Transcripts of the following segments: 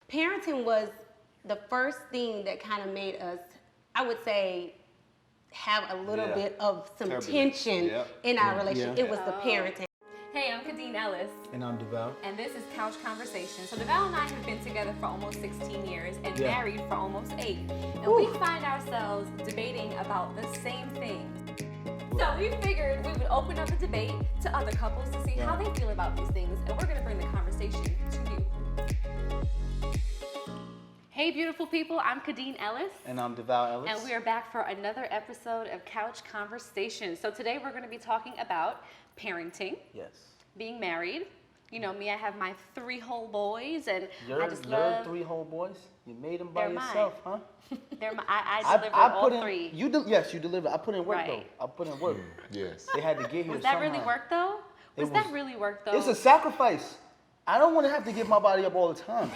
parenting was the first thing that kind of made us, I would say, have a little bit of some tension in our relationship. It was the parenting. Hey, I'm Kadeen Ellis. And I'm Deval. And this is Couch Conversation. So Deval and I have been together for almost 16 years and married for almost 8. And we find ourselves debating about the same things. So we figured we would open up the debate to other couples to see how they feel about these things. And we're going to bring the conversation to you. Hey, beautiful people. I'm Kadeen Ellis. And I'm Deval Ellis. And we are back for another episode of Couch Conversation. So today we're going to be talking about parenting. Yes. Being married. You know me, I have my 3 whole boys, and Your 3 whole boys? You made them by yourself, huh? They're I delivered all 3. Yes, you delivered. I put in work though. I put in work. Yes. They had to get here. Was that really work though? Was that really work though? It's a sacrifice. I don't want to have to give my body up all the time.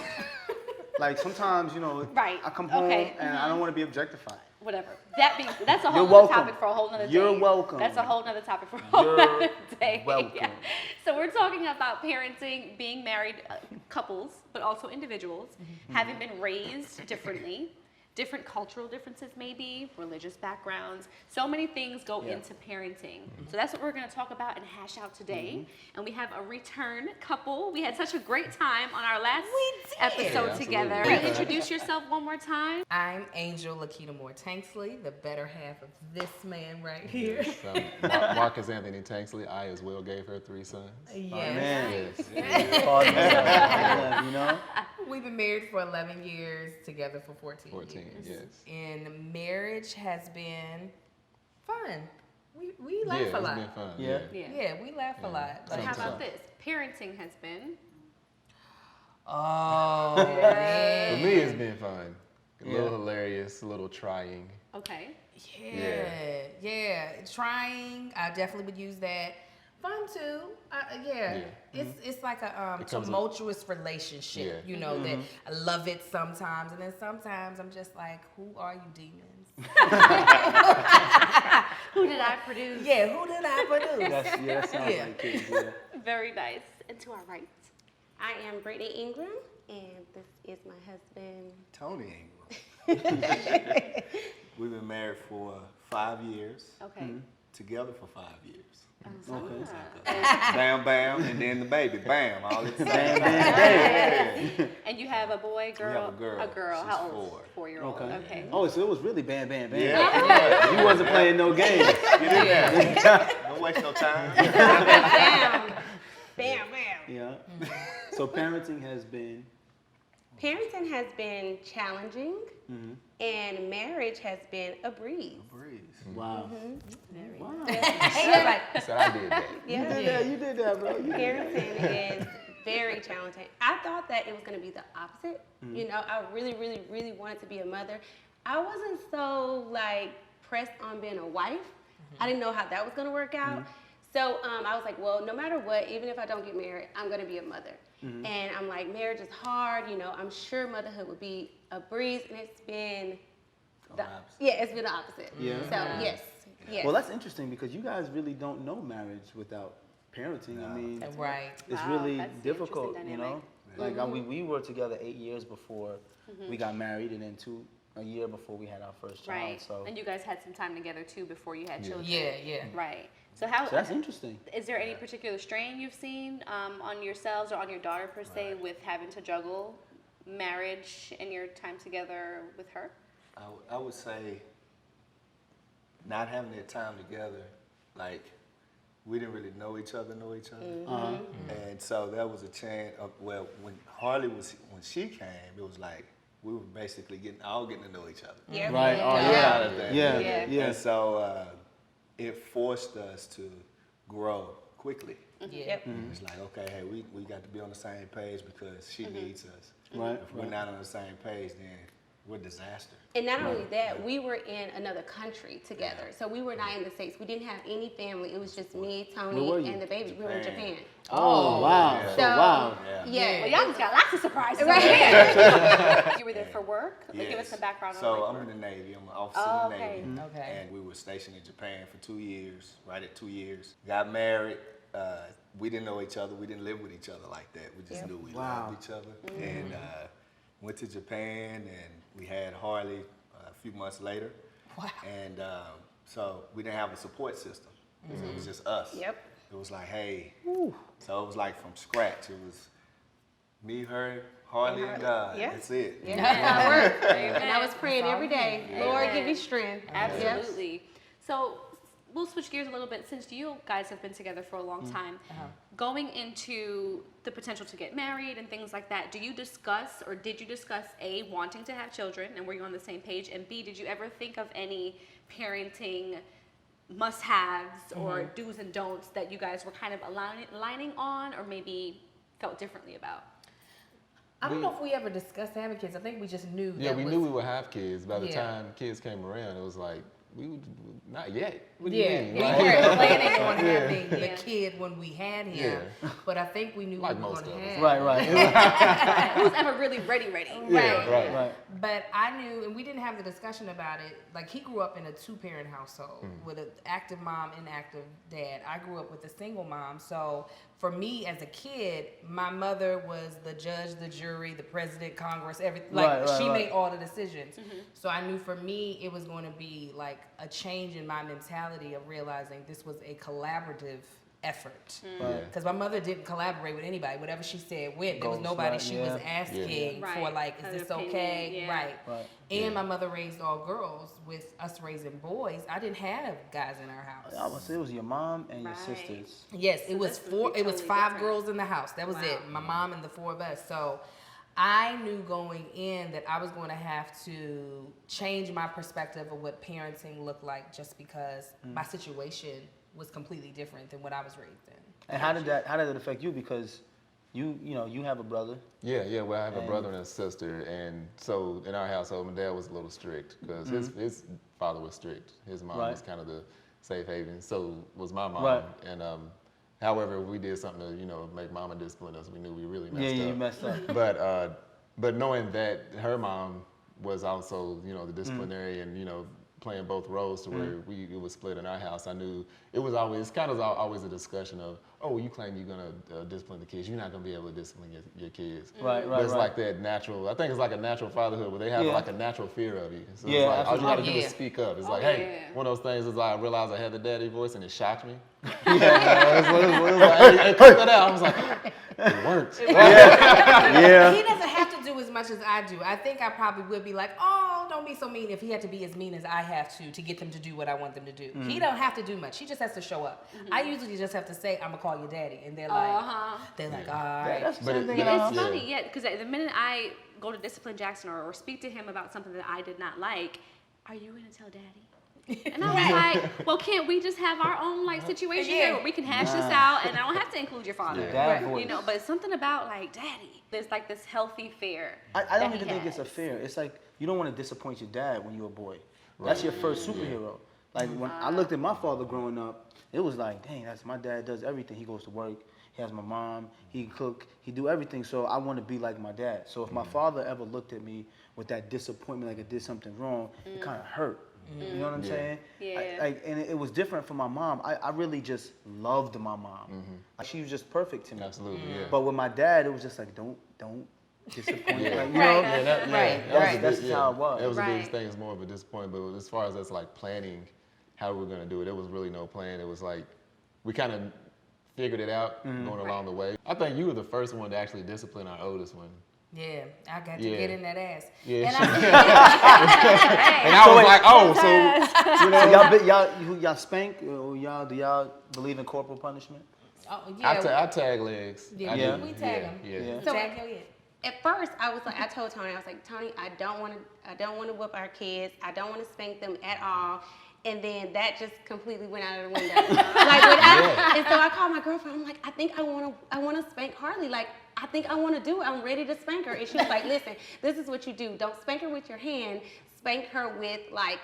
Like sometimes, I come home and I don't want to be objectified. Whatever. That's a whole other topic for a whole nother day. You're welcome. That's a whole other topic for a whole other day. Welcome. Yeah. So we're talking about parenting, being married couples, but also individuals, having been raised differently, different cultural differences maybe, religious backgrounds. So many things go into parenting. So that's what we're going to talk about and hash out today. And we have a return couple. We had such a great time on our last episode together. Introduce yourself one more time. I'm Angel Lakita Moore Tanksley, the better half of this man right here. Yes, Marcus Anthony Tanksley. I as well gave her 3 sons. Yes. Yes. We've been married for 11 years, together for 14 years. Yes. And marriage has been fun. We laugh a lot. It's been fun. Yeah, we laugh a lot. But how about this? Parenting has been? Oh, man. For me, it's been fun. A little hilarious, a little trying. Okay. Yeah. Trying, I definitely would use that. Fun too. It's like a tumultuous relationship, that I love it sometimes, and then sometimes I'm just like, who are you, demons? Who did I produce? Yeah, who did I produce? That sounds like kids, Very nice. And to our right. I am Brittany Ingram, and this is my husband, Tony Ingram. We've been married for 5 years. Okay. Together for 5 years. Okay. Bam, bam, and then the baby. Bam, all at the same Bam. And you have a boy, girl? We have a girl. A girl. She's How old? 4. 4-year-old. Okay. Oh, so it was really bam, bam, bam. Yeah. You wasn't playing no games. Get in there. Don't waste no time. Bam, bam. Yeah. So parenting has been? Parenting has been challenging, and marriage has been a breeze. Wow. Wow. So I did that. You did that, bro. Parenting is very challenging. I thought that it was going to be the opposite. I really, really, really wanted to be a mother. I wasn't so pressed on being a wife. I didn't know how that was going to work out. So I was like, well, no matter what, even if I don't get married, I'm going to be a mother. And I'm like, marriage is hard. I'm sure motherhood would be a breeze, and it's been it's been the opposite. Yeah. So yes. Well, that's interesting because you guys really don't know marriage without parenting. No. I mean, It's it's really that's the difficult, interesting Like we were together 8 years before we got married, and then a year before we had our first child. Right. So And you guys had some time together too before you had children. Yeah. Right. So that's interesting. Is there any particular strain you've seen on yourselves or on your daughter per se with having to juggle marriage and your time together with her? I would say not having that time together, we didn't really know each other. And so that was a chance of, when she came, it was like we were basically getting to know each other. Yeah. Right. Oh, yeah. And so it forced us to grow quickly. Yep. It's like, okay, hey, we got to be on the same page because she needs us. Right. If we're not on the same page, then we're a disaster. And not only that, we were in another country together. So we were not in the States. We didn't have any family. It was just me, Tony, and the baby. We were in Japan. Oh, wow. Yeah. So, wow. Yeah. Well, y'all just got lots of surprises. Right. You were there for work? Like, give us some background on So work. I'm in the Navy. I'm an officer in the Navy. Okay. And we were stationed in Japan for 2 years, right at 2 years. Got married. We didn't know each other. We didn't live with each other like that. We just knew we loved each other. And went to Japan, and we had Harley a few months later. Wow. And so we didn't have a support system. So it was just us. Yep. It was like, hey. So it was like from scratch. It was me, her, Harley, and God. Yeah. That's it. Yeah, that's how it worked. And I was praying every day, Lord, give me strength. Absolutely. So we'll switch gears a little bit since you guys have been together for a long time. Going into the potential to get married and things like that, do you discuss or did you discuss A, wanting to have children and were you on the same page? And B, did you ever think of any parenting must-haves or do's and don'ts that you guys were kind of aligning on or maybe felt differently about? I don't know if we ever discussed having kids. I think we just knew. Yeah, we knew we would have kids. By the time kids came around, it was like, we would, not yet. What do you mean? We weren't planning on having the kid when we had him, but I think we knew like we were most going to of us. have. Right. Who's ever really ready? Right. But I knew, and we didn't have the discussion about it. Like, he grew up in a 2-parent household with an active mom and active dad. I grew up with a single mom. So for me as a kid, my mother was the judge, the jury, the president, Congress, everything. Like, she made all the decisions. So I knew for me, it was going to be like a change in my mentality of realizing this was a collaborative effort. Because my mother didn't collaborate with anybody. Whatever she said went. There was nobody she was asking for, like, is this okay? Right. And my mother raised all girls. With us raising boys, I didn't have guys in our house. I would say it was your mom and your sisters. Yes, it was this would four. be It was totally 5 different. girls in the house. That was it. My mom and the 4 of us. So I knew going in that I was going to have to change my perspective of what parenting looked like, just because my situation was completely different than what I was raised in. And how did it affect you? Because you have a brother. Yeah. Well, I have a brother and a sister, and so in our household, my dad was a little strict because his father was strict. His mom was kind of the safe haven. So was my mom. Right. And however, if we did something to make mama discipline us, we knew we really messed up. Yeah, you messed up. But knowing that her mom was also the disciplinary and playing both roles to where it was split in our house, I knew it was always always a discussion of, oh, you claim you're gonna discipline the kids, you're not gonna be able to discipline your kids. Right. But it's like that natural. I think it's like a natural fatherhood where they have like a natural fear of you. So Yeah, it's like, all you gotta absolutely. do is speak up. It's like, hey, one of those things is like I realized I had the daddy voice and it shocked me. It was like, hey, cut that out. I was like, it worked. Yeah. He doesn't have to do as much as I do. I think I probably would be like, oh, don't be so mean, if he had to be as mean as I have to get them to do what I want them to do. He don't have to do much. He just has to show up. I usually just have to say, I'm gonna call your daddy, and they're like, all right. That's the But same thing. It's funny, because the minute I go to discipline Jackson or speak to him about something that I did not like, are you gonna tell daddy? And I was like, well, can't we just have our own situation here where we can hash this out and I don't have to include your father? Dad voice. But it's something about like daddy. There's like this healthy fear. I don't even think it's a fear. It's like you don't want to disappoint your dad when you're a boy. That's your first superhero. Like when I looked at my father growing up, it was like, dang, that's my dad does everything. He goes to work. He has my mom. He cook. He do everything. So I want to be like my dad. So if my father ever looked at me with that disappointment, like I did something wrong, it kind of hurt. You know what I'm saying? Yeah. And it was different for my mom. I really just loved my mom. Like, she was just perfect to me. Absolutely, yeah. But with my dad, it was just like, don't disappoint. Yeah. Like, you know? Right. That's how it was. That was the biggest thing. It's more of a disappointment. But as far as us like planning how we were gonna do it, there was really no plan. It was like we kind of figured it out going along the way. I think you were the first one to actually discipline our oldest one. Yeah, I got to get in that ass. Yeah. And And I was like, oh, so y'all spank? Or do y'all believe in corporal punishment? I tag legs. Yeah, we tag them. Yeah. So- Tag your head. At first, I told Tony, I was like, Tony, I don't want to whip our kids. I don't want to spank them at all. And then that just completely went out of the window. And so I called my girlfriend. I'm like, I think I want to spank Harley. Like, I think I want to do it. I'm ready to spank her. And she was like, listen, this is what you do. Don't spank her with your hand. Spank her with like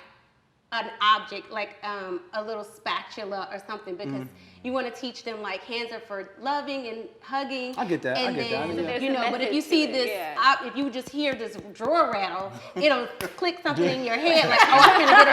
an object, like a little spatula or something, because you want to teach them like hands are for loving and hugging. I get that. And I get that. then, Yeah. but if you see this, if you just hear this drawer rattle, it'll click something in your head like, oh, I'm gonna get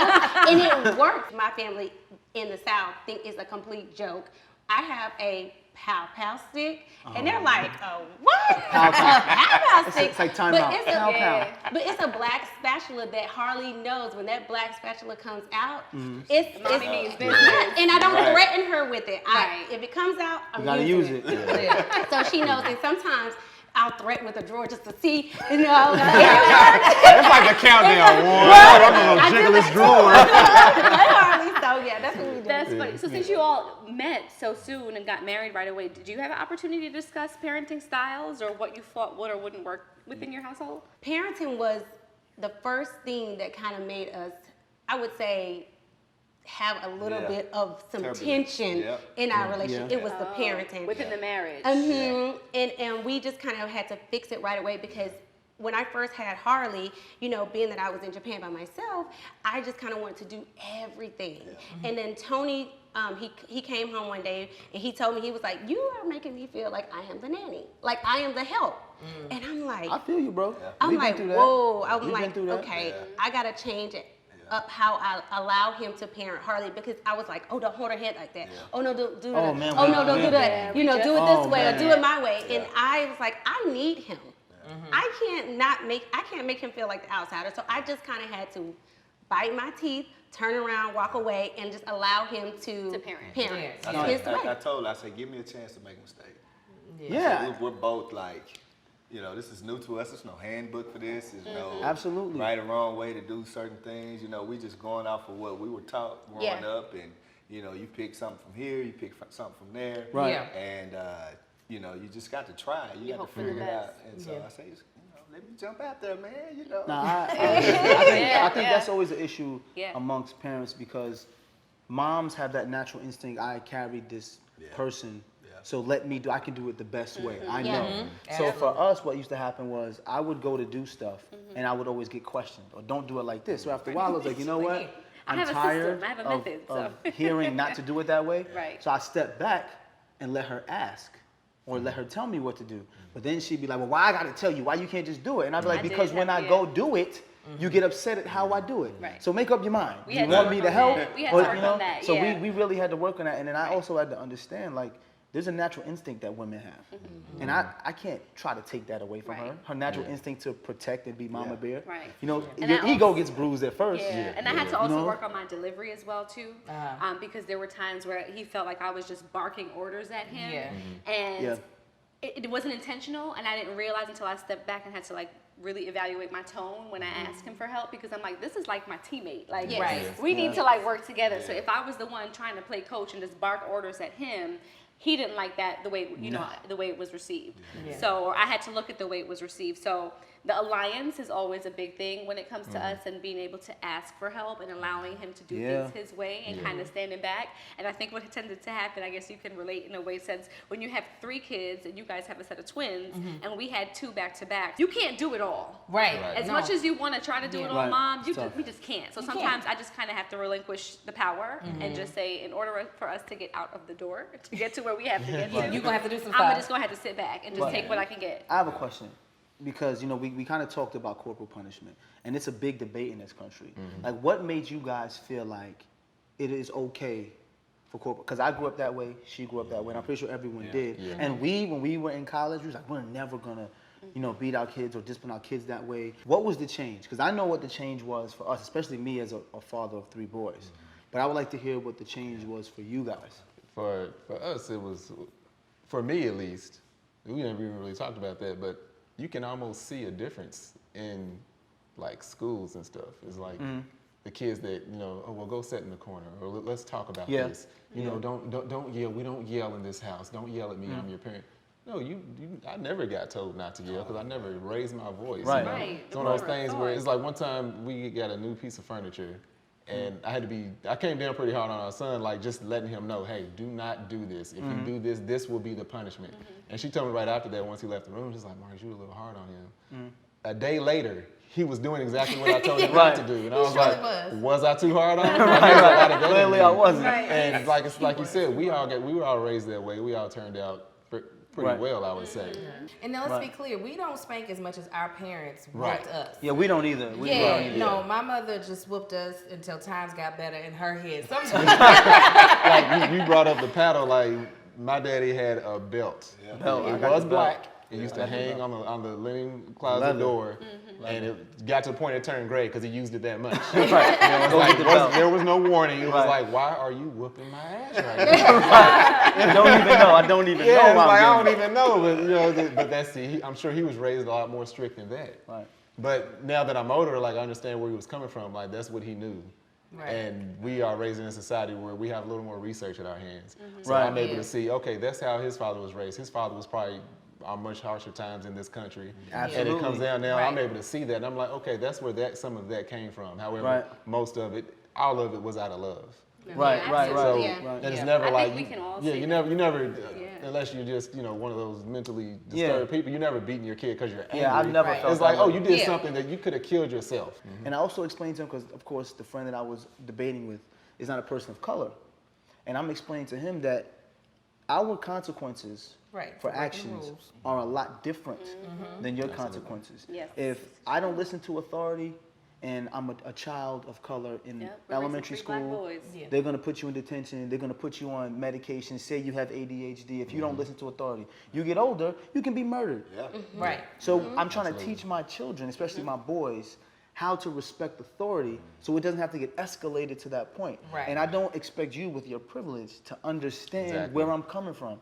her. And it works. My family in the South think it's a complete joke. I have a pow pow stick, and they're like, oh, what? Pow, pow. Pow pow stick. It's like time But out. it's a- Pow, pow. But it's a black spatula that Harley knows when that black spatula comes out. It's means and business. I don't Right. threaten her with it. Right. If it comes out, I'm You gotta using use it. Yeah. So she knows, and sometimes I'll threaten with a drawer just to see, you know. It's like a countdown. One, I'm gonna jiggle this drawer. Harley, so yeah, that's what we do. That's funny. So since you all met so soon and got married right away, did you have an opportunity to discuss parenting styles or what you thought would or wouldn't work within your household? Parenting was the first thing that kind of made us, I would say, have a little Yeah. bit of some Turbulence. tension Yep. in our relationship. Yeah. It was the parenting. Within the marriage. And we just kind of had to fix it right away because when I first had Harley, you know, being that I was in Japan by myself, I just kind of wanted to do everything. And then Tony, he came home one day and he told me, he was like, you are making me feel like I am the nanny, like I am the help. And I'm like, I feel you, bro. I'm We've been like, through that. whoa. I'm We've been like, through that. okay, I gotta change it up how I allow him to parent Harley because I was like, oh, don't hold her head like that. Oh no, do that. Oh, man, oh we- no, don't do that. yeah, You know, do it Oh, this way man. or do it my way. And I was like, I need him. I can't make him feel like the outsider. So I just kind of had to bite my teeth, turn around, walk away, and just allow him to parent. his way. I told her, I said, give me a chance to make a mistake. Yeah. We're both like, you know, this is new to us. There's no handbook for this. There's no Absolutely. right or wrong way to do certain things. You know, we just going off of what we were taught growing Yeah. up. And, you know, you pick something from here, you pick something from there. Right. Yeah. And, you know, you just got to try. You got hope to for the figure it out. best. And so I say, you know, let me jump out there, man. You know. Nah, I think Yeah. that's always an issue Yeah. amongst parents because moms have that natural instinct. I carried this person, so let me do. I can do it the best way. I Yeah. know. So for us, what used to happen was I would go to do stuff, and I would always get questioned or don't do it like this. So after a while, I was like, you know what? I I'm have a tired system. I have a of, method, of so. hearing not to do it that way. Right. So I stepped back and let her ask. Or let her tell me what to do. But then she'd be like, well, why I gotta tell you? Why you can't just do it? And I'd be like, I did because when have- I yeah. go do it, you get upset at how I do it. Right. So make up your mind. We Do had you to want work me on to help? that. We had Or, to work on that, So yeah. we really had to work on that. And then I also had to understand, like, there's a natural instinct that women have. And I can't try to take that away from Right. her. Her natural instinct to protect and be mama bear. Right. You know, And your I ego also- gets bruised at first. Yeah, and I had to also You know? work on my delivery as well too, because there were times where he felt like I was just barking orders at him, Yeah. and Yeah. it wasn't intentional, and I didn't realize until I stepped back and had to like really evaluate my tone when I asked him for help because I'm like, this is like my teammate, like Yes. Right. we need to like work together. So if I was the one trying to play coach and just bark orders at him, he didn't like that the way the way it was received. Yeah. So or I had to look at the way it was received. So the alliance is always a big thing when it comes to us and being able to ask for help and allowing him to do Yeah. things his way and kind of standing back. And I think what tended to happen, I guess you can relate in a way sense, when you have 3 kids and you guys have a set of twins and we had 2 back to back, you can't do it all. Right. As No. much as you want to try to do it all, Right. mom, It's tough. we just can't. So You sometimes I just kind of have to relinquish the power and just say, in order for us to get out of the door, to get to where we have to get to, You're gonna have to do some I'm stuff. just gonna have to sit back and just Right. take what I can get. I have a question because we kind of talked about corporal punishment, and it's a big debate in this country. Like, what made you guys feel like it is okay for corporal? Because I grew up that way, she grew up that way, and I'm pretty sure everyone did. Yeah. And when we were in college, we was like, we're never gonna, beat our kids or discipline our kids that way. What was the change? Because I know what the change was for us, especially me as a father of 3 boys. But I would like to hear what the change was for you guys. For us, it was, for me at least, we never even really talked about that, but you can almost see a difference in like schools and stuff. It's like the kids that, oh, well, go sit in the corner, or let's talk about Yeah. this. Don't yell. We don't yell in this house. Don't yell at me. I'm your parent. No, I never got told not to yell because I never raised my voice. Right. Right. It's one of those things where it's like one time we got a new piece of furniture and I came down pretty hard on our son, like just letting him know, hey, do not do this. If you do this, this will be the punishment. And she told me right after that, once he left the room, she's like, Marcus, you were a little hard on him. A day later, he was doing exactly what I told him not to do. And I was surely like, was. was I too hard on him? I guess I gotta go to Clearly, him. I wasn't. And like you said, we were all raised that way. We all turned out pretty Right. well, I would say. And now let's Right. be clear, we don't spank as much as our parents Right. whooped us. Yeah, we don't either. We don't Yeah, either. no, my mother just whooped us until times got better in her head. Sometimes Like we brought up the paddle, like my daddy had a belt. Belt. I It got was the belt. black. It used to hang on the linen closet Leather. door, and it got to the point it turned gray because he used it that much. Right. You know, it's Go like, get the belt. there was no warning. It was Right. like, why are you whooping my ass right now? I don't even know. I don't even Yeah, know. it's why like, I I'm don't even know, but you know, but that's I'm sure he was raised a lot more strict than that. Right. But now that I'm older, like I understand where he was coming from. Like that's what he knew. Right. And we are raised in a society where we have a little more research at our hands. So Right. I'm able to see, okay, that's how his father was raised. His father was probably on much harsher times in this country. Absolutely. And it comes down now, I'm Right. able to see that. And I'm like, okay, that's where some of that came from. However, Right. most of it, all of it was out of love. Right, right, So, right. Yeah. Right. and it's Yeah. never I like, think we can all yeah, see you that. never, Yeah. unless you're just, one of those mentally Yeah. disturbed people, you never beating your kid because you're angry. Yeah, I've never Right. felt It's like, that oh, way. you did Yeah. something that you could have killed yourself. And I also explained to him, because of course the friend that I was debating with is not a person of color. And I'm explaining to him that our consequences Right, for for breaking the actions rules. are a lot different than your consequences. Yes. If I don't listen to authority and I'm a child of color in Yep, we're raising elementary 3 black school, boys. Yeah. they're gonna put you in detention, they're gonna put you on medication, say you have ADHD if you don't listen to authority. You get older, you can be murdered. Yeah. Right. So I'm trying to teach my children, especially my boys, how to respect authority so it doesn't have to get escalated to that point. Right. And I don't expect you with your privilege to understand Exactly. where I'm coming from.